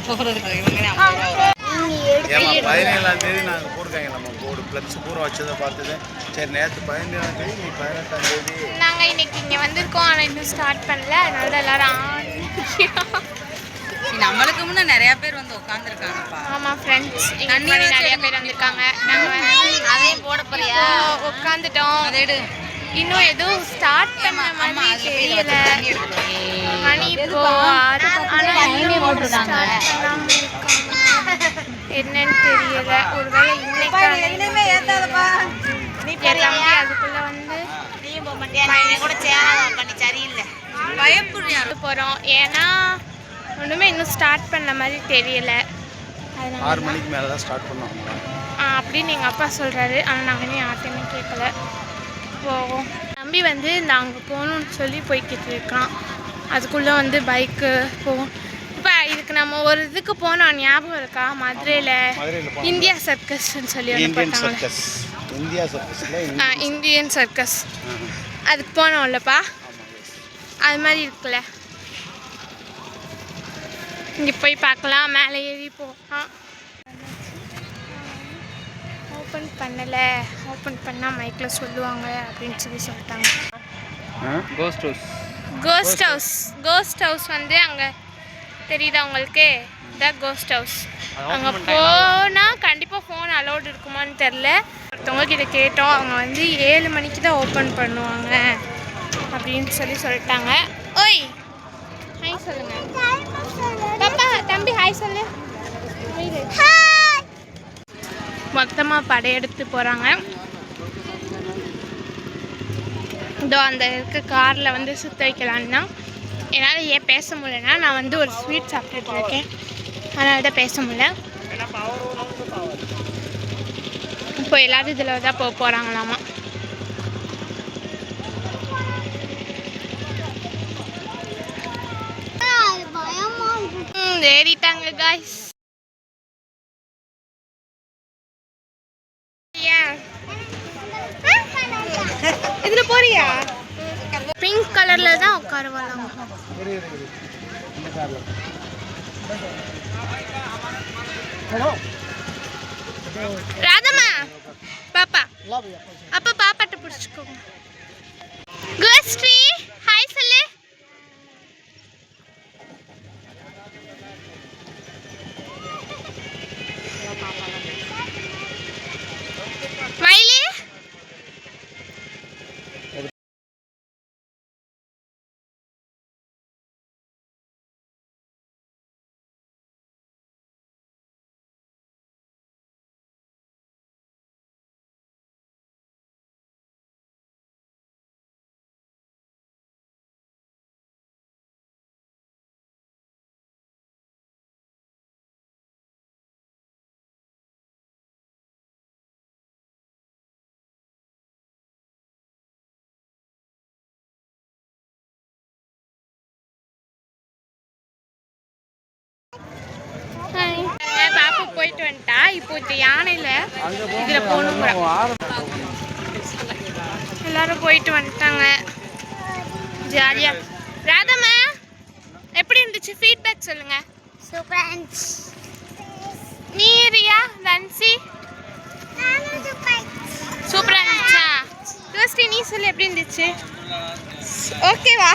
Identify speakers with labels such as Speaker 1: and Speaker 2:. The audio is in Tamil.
Speaker 1: போகிறதுக்கு இவங்க 17ஆம் தேதி நாங்கள் போட்டிருக்காங்க நம்ம போர்டு ப்ளக்ஸ் பூரா வச்சதை பார்த்தது. சரி நேற்று 17ஆம் தேதி நீ 18ஆம் தேதி
Speaker 2: நாங்கள் இன்னைக்கு இங்கே வந்திருக்கோம். ஆனால் இன்னும் ஸ்டார்ட் பண்ணல. அதனால தான் எல்லாரும்
Speaker 3: நம்மளுக்கு முன்னே நிறைய பேர் வந்து உட்காந்துருக்காங்கப்பா.
Speaker 2: ஆமாம் ஃப்ரெண்ட்ஸ், எங்கள் நிறைய பேர் வந்திருக்காங்க. நாங்கள்
Speaker 3: அதையும் போட போறியா?
Speaker 2: உட்காந்துட்டோம்.
Speaker 3: அதேடு
Speaker 2: இன்னும் எதுவும் ஸ்டார்ட் பண்ண மாதிரி தெரியல. மணி இப்போ என்னன்னு தெரியல. ஒருவேளை இன்னைக்கு அதுக்குள்ள வந்து
Speaker 3: கூட பண்ணி சரியில்லை பயப்படுறியா
Speaker 2: போகிறோம். ஏன்னா ஒன்றுமே இன்னும் ஸ்டார்ட் பண்ண மாதிரி தெரியல.
Speaker 1: அதனால 6 மணிக்கு மேலே தான் ஸ்டார்ட் பண்ணுவாங்க
Speaker 2: அப்படின்னு எங்கள் அப்பா சொல்கிறாரு. ஆனால் நாங்கள் இன்னும் யார்ட்டையுமே கேட்கல. போவோம். தம்பி வந்து நாங்கள் போகணுன்னு சொல்லி போய்கிட்டு இருக்கான். அதுக்குள்ளே வந்து பைக்கு போவோம். இப்போ இதுக்கு நம்ம ஒரு இதுக்கு போனோம், ஞாபகம் இருக்கா? மதுரையில் இந்தியா சர்க்கஸ்ன்னு சொல்லி இந்தியன் சர்க்கஸ் அதுக்கு போனோம்லப்பா. அது மாதிரி இருக்குல்ல, இங்கே போய் பார்க்கலாம். மேலே ஏறி போகலாம். ஓப்பன் பண்ணலை, ஓப்பன் பண்ணால் மைக்கில் சொல்லுவாங்க அப்படின்னு சொல்லிட்டாங்க. கோஸ்ட் ஹவுஸ் வந்து அங்கே தெரியுதா உங்களுக்கு? இதான் கோஸ்ட் ஹவுஸ். அங்கே போனால் கண்டிப்பாக ஃபோன் அலோடு இருக்குமான்னு தெரில. ஒருத்தவங்க கிட்ட கேட்டோம். அவங்க வந்து 7 மணிக்கு தான் ஓப்பன் பண்ணுவாங்க அப்படின்னு சொல்லிட்டாங்க. ஓய் ஹாய் சொல்லுங்க பாப்பா. தம்பி ஹாய் சொல்லு. மொத்தமாக படையெடுத்து போகிறாங்க. இதோ அந்த இருக்க காரில் வந்து சுற்ற வைக்கலான்னா என்னால் ஏன் பேச முடியலன்னா நான் வந்து ஒரு ஸ்வீட் சாப்பிட்டுட்டு இருக்கேன். அதனால தான் பேச முடியல. இப்போ எல்லோரும் இதில் தான் போக போகிறாங்களாமா. ஏறிட்டாங்க காய்ஸ். இதுல போறியா? பிங்க் கலர்ல தான் உட்காருவாங்க. ராதம்மா பாப்பா அப்பா பாப்பாட்ட பிடிச்சுக்கோங்க. கோஸ்ட்ரி ஹாய் சொல்லு. மயிலி பாப்பா போயிட்டு வந்துட்டா. இப்போ இந்த யானையில் இதில் போகணும். எல்லாரும் போயிட்டு வந்துட்டாங்க ஜாலியா. ராதம்மா எப்படி இருந்துச்சு? ஃபீட்பேக் சொல்லுங்க.
Speaker 4: சூப்பரா இருந்துச்சு.
Speaker 2: நீ ரியா லன்சி சூப்பரா இருந்துச்சா? கோஸ்டி நீ சொல்லு எப்படி இருந்துச்சு? ஓகேவா?